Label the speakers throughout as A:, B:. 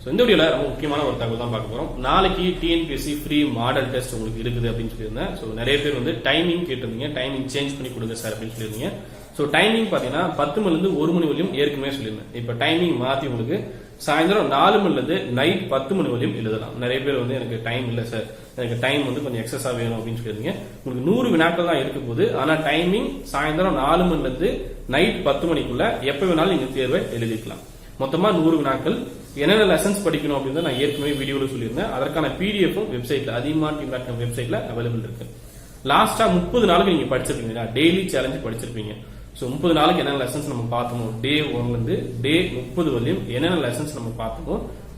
A: So இந்த வீடியோல ரொம்ப முக்கியமான ஒரு தகவல் தான் பார்க்க போறோம். நாளைக்கு டிஎன்பிஎஸ்சி ஃப்ரீ மாடல் டெஸ்ட் உங்களுக்கு இருக்குது அப்படின்னு சொல்லியிருந்தேன். ஸோ நிறைய பேர் வந்து டைமிங் கேட்டிருந்தீங்க, டைமிங் சேஞ்ச் பண்ணி கொடுங்க சார் அப்படின்னு சொல்லியிருந்தீங்க. ஸோ டைமிங் பாத்தீங்கன்னா 10 மணிலிருந்து 1 மணி வரையும் ஏற்கனவே சொல்லியிருந்தேன். இப்போ டைமிங் மாத்தி உங்களுக்கு சாயந்தரம் 4 மணிலிருந்து நைட் 10 மணி வரையும் எழுதலாம். நிறைய பேர் வந்து எனக்கு டைம் இல்லை சார், எனக்கு டைம் வந்து கொஞ்சம் எக்ஸஸா வேணும் அப்படின்னு சொல்லியிருந்தீங்க. உங்களுக்கு 100 வினாக்கள் தான் இருக்க போகுது. ஆனா டைமிங் சாயந்தரம் 4 மணிலிருந்து நைட் 10 மணிக்குள்ள எப்ப வேணாலும் நீங்க தேர்வை எழுதிக்கலாம். மொத்தமா 100 வினாக்கள். என்னென்ன லெசன்ஸ் படிக்கணும் அப்படின்னு நான் ஏற்கனவே வீடியோல சொல்லியிருந்தேன். அதற்கான பிடிஎஃப் வெப்சைட்ல அதியமான் டீம் வெப்சைட்ல அவைலபிள் இருக்கு. லாஸ்டா 30 நாளுக்கு நீங்க படிச்சிருப்பீங்க, டெய்லி சேலஞ்ச் படிச்சிருப்பீங்க. ஸோ 30 நாளுக்கு என்னென்ன லெசன்ஸ் நம்ம பார்த்தோமோ, டே 1ல இருந்து டே 30 வரையும் என்னென்ன லெசன்ஸ் நம்ம பார்த்தோமோ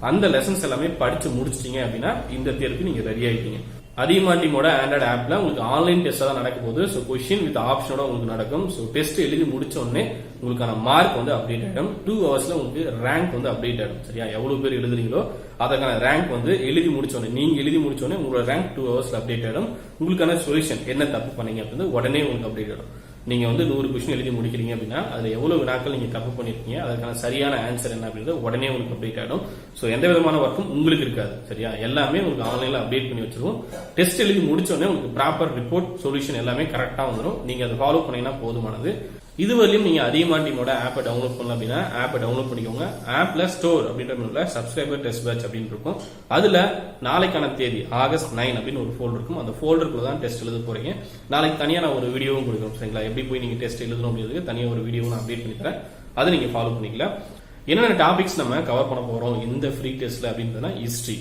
A: அந்த லெசன்ஸ் எல்லாமே படிச்சு முடிச்சிட்டீங்க அப்படின்னா இந்த தேர்வுக்கு நீங்க ரெடி ஆயிட்டீங்க. அதியமான் டீமோட ஆண்ட்ராய்டு ஆப்ல உங்களுக்கு ஆன்லைன் டெஸ்ட் தான் நடக்க போகுது. ஸோ கொஸ்டின் வித் ஆப்ஷனோட உங்களுக்கு நடக்கும். ஸோ டெஸ்ட் எழுதி முடிச்ச உடனே உங்களுக்கான மார்க் வந்து அப்டேட் ஆயிடும். 2 ஹவர்ஸ்ல உங்களுக்கு ரேங்க் வந்து அப்டேட் ஆயிடும். சரியா, எவ்வளவு பேர் எழுதுறீங்களோ அதற்கான ரேங்க் வந்து எழுதி முடிச்ச உடனே, நீங்க எழுதி முடிச்ச உடனே உங்களோட ரேங்க் 2 ஹவர்ஸ்ல அப்டேட் ஆயிடும். உங்களுக்கான சொல்யூஷன் என்ன தப்பு பண்ணீங்க அப்படின்னு உடனே உங்களுக்கு அப்டேட் ஆயிடும். நீங்க வந்து 100 கொஸ்டின் எழுதி முடிக்கிறீங்க அப்படின்னா அதுல எவ்வளவு வினாக்கள் நீங்க தப்பு பண்ணிருக்கீங்க, அதற்கான சரியான ஆன்சர் என்ன அப்படின்றது உடனே உங்களுக்கு அப்டேட் ஆயிடும். சோ எந்த விதமான ஒர்க்கும் உங்களுக்கு இருக்காது. சரியா, எல்லாமே உங்களுக்கு ஆன்லைன்ல அப்டேட் பண்ணி வச்சிருவோம். டெஸ்ட் எழுதி முடிச்ச உடனே உங்களுக்கு ப்ராப்பர் ரிப்போர்ட் சொல்யூஷன் எல்லாமே கரெக்டா வந்துடும். நீங்க அதை ஃபாலோ பண்ணீங்கன்னா போதுமானது. இதுவரையும் நீங்க அதியமான் டீமோட ஆப்பை டவுன்லோட் பண்ணலாம் அப்படின்னா ஆப்பை டவுன்லோட் பண்ணிக்கோங்க. ஆப்ல ஸ்டோர் அப்படின்ற சப்ஸ்கிரைபர் டெஸ்ட் பேட்ச் அப்படின்னு இருக்கும். அதுல நாளைக்கான தேதி ஆகஸ்ட் 9 அப்படின்னு ஒரு ஃபோல்டர் இருக்கும். அந்த ஃபோல்டருக்குள்ள தான் டெஸ்ட் எழுத போறீங்க. நாளைக்கு தனியா நான் ஒரு வீடியோவும் கொடுக்குறோம். சரிங்களா, எப்படி போய் நீங்க டெஸ்ட் எழுதணும் அப்படிங்கிறது தனியா ஒரு வீடியோ நான் அப்டேட் பண்ணி தரேன். அதை நீங்க ஃபாலோ பண்ணிக்கலாம். என்னென்ன டாபிக்ஸ் நம்ம கவர் பண்ண போறோம் இந்த ஃப்ரீ டெஸ்ட்ல அப்படின்றதுனா ஹிஸ்டரி,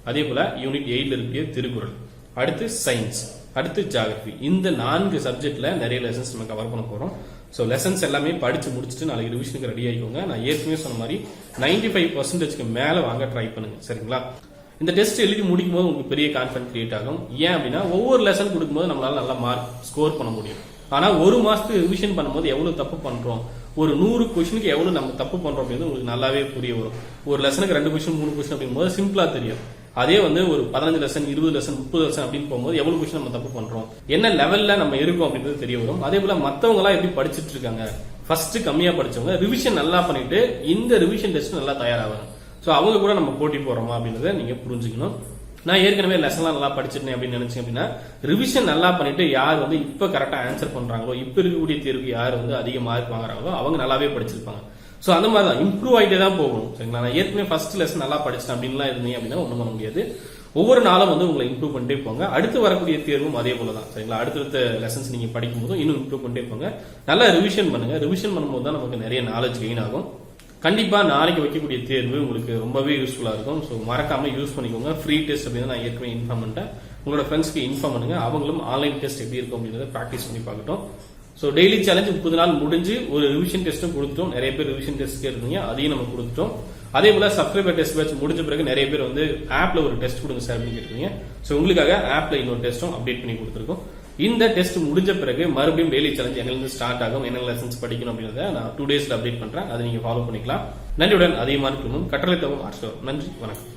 A: அதே போல யூனிட் 8ல இருக்க திருக்குறள், அடுத்து சயின்ஸ், அடுத்து ஜியோகிராஃபி. இந்த 4 சப்ஜெக்ட்ல நிறைய லெசன்ஸ் நம்ம கவர் பண்ண போறோம். ஸோ லெசன்ஸ் எல்லாமே படிச்சு முடிச்சுட்டு நாளைக்கு ரிவிஷனுக்கு ரெடி ஆகிக்கோங்க. நான் ஏற்கனவே சொன்ன மாதிரி 95% மேல வாங்க ட்ரை பண்ணுங்க. சரிங்களா, இந்த டெஸ்ட் எழுதி முடிக்கும் போது உங்களுக்கு பெரிய கான்ஃபிடன்ஸ் கிரியேட் ஆகும். ஏன் அப்படின்னா ஒவ்வொரு லெசன் கொடுக்கும்போது நம்மளால நல்லா மார்க் ஸ்கோர் பண்ண முடியும். ஆனா ஒரு மாசத்துக்கு ரிவிஷன் பண்ணும்போது எவ்வளவு தப்பு பண்றோம், ஒரு 100 கொஸ்டினுக்கு எவ்வளவு நம்ம தப்பு பண்றோம் அப்படின்னு உங்களுக்கு நல்லாவே புரிய வரும். ஒரு லெசனுக்கு 2 கொஸ்டின் 3 கொஸ்டின் அப்படிங்கும்போது சிம்பிளா தெரியும். அதே வந்து ஒரு 15 லெசன் 20 லெசன் 30 லெசன் அப்படின்னு போகும்போது எவ்வளவு கொஸ்டின் நம்ம தப்பு பண்றோம், என்ன லெவல்ல நம்ம இருக்கோம் அப்படின்றது தெரிய வரும். அதே போல மத்தவங்க எல்லாம் எப்படி படிச்சுட்டு இருக்காங்க, ஃபர்ஸ்ட் கம்மியா படிச்சவங்க ரிவிஷன் நல்லா பண்ணிட்டு இந்த ரிவிஷன் டெஸ்ட் நல்லா தயாராவாங்க. சோ அவங்க கூட நம்ம போட்டி போறோமா அப்படின்றத நீங்க புரிஞ்சுக்கணும். நான் ஏற்கனவே லெசன்லாம் நல்லா படிச்சிருந்தேன் அப்படின்னு நினைச்சேன் அப்படின்னா ரிவிஷன் நல்லா பண்ணிட்டு யார் வந்து இப்ப கரெக்டா ஆன்சர் பண்றாங்களோ, இப்ப இருக்கக்கூடிய தேர்வுக்கு யார் வந்து அதிக மார்க் வாங்குறாங்களோ அவங்க நல்லாவே படிச்சிருப்பாங்க. சோ அந்த மாதிரி தான் இம்ப்ரூவ் ஆகிட்டே தான் போகணும். சரிங்களா, நான் ஏற்கனவே ஃபர்ஸ்ட் லெசன் நல்லா படிச்சேன் அப்படின்லாம் இருந்தீங்க அப்படின்னா ஒண்ணும் பண்ண முடியாது. ஒவ்வொரு நாளும் வந்து உங்களை இம்ப்ரூவ் பண்ணிட்டே போங்க. அடுத்து வரக்கூடிய தேர்வும் அதே போலதான். சரிங்களா, அடுத்தடுத்த லெசன்ஸ் நீங்க படிக்கும் போதும் இன்னும் இம்ப்ரூவ் பண்ணிட்டே போங்க. நல்லா ரிவிஷன் பண்ணுங்க. ரிவிஷன் பண்ணும்போது தான் நமக்கு நிறைய நாலேஜ் கெயின் ஆகும். கண்டிப்பா நாளைக்கு வைக்கக்கூடிய தேர்வு உங்களுக்கு ரொம்பவே யூஸ்ஃபுல்லா இருக்கும். ஸோ மறக்காம யூஸ் பண்ணிக்கோங்க. ஃப்ரீ டெஸ்ட் அப்படின்னு நான் ஏற்கனவே இன்ஃபார்ம் பண்ணிட்டேன். உங்களோட ஃப்ரெண்ட்ஸ்க்கு இன்ஃபார்ம் பண்ணுங்க. அவங்களும் ஆன்லைன் டெஸ்ட் எப்படி இருக்கும் அப்படின்றத பிராக்டிஸ் பண்ணி பார்க்கட்டும். ஸோ டெய்லி சேலஞ்ச் 30 நாள் முடிஞ்சு ஒரு ரிவிஷன் டெஸ்ட்டும் கொடுத்துட்டோம். நிறைய பேர் ரிவிஷன் டெஸ்ட் கேட்டிருந்தீங்க, அதையும் நம்ம கொடுத்துட்டோம். அதே போல சப்ஸ்கிரைபர் டெஸ்ட் பேட்ச் முடிஞ்ச பிறகு நிறைய பேர் வந்து ஆப்ல ஒரு டெஸ்ட் கொடுங்க சார் அப்படின்னு கேட்டிருக்கீங்க. ஸோ உங்களுக்காக ஆப்ல இன்னொரு டெஸ்ட்டும் அப்டேட் பண்ணி கொடுத்துருக்கோம். இந்த டெஸ்ட் முடிஞ்ச பிறகு மறுபடியும் டெய்லி சேலஞ்ச் எங்களுக்கு ஸ்டார்ட் ஆகும். என்ன லெசன்ஸ் படிக்கணும் அப்படின்றத நான் 2 டேஸ்ல அப்டேட் பண்றேன். அதை நீங்க ஃபாலோ பண்ணிக்கலாம். நன்றியுடன் அதிகமான கட்டளை தவிர நன்றி, வணக்கம்.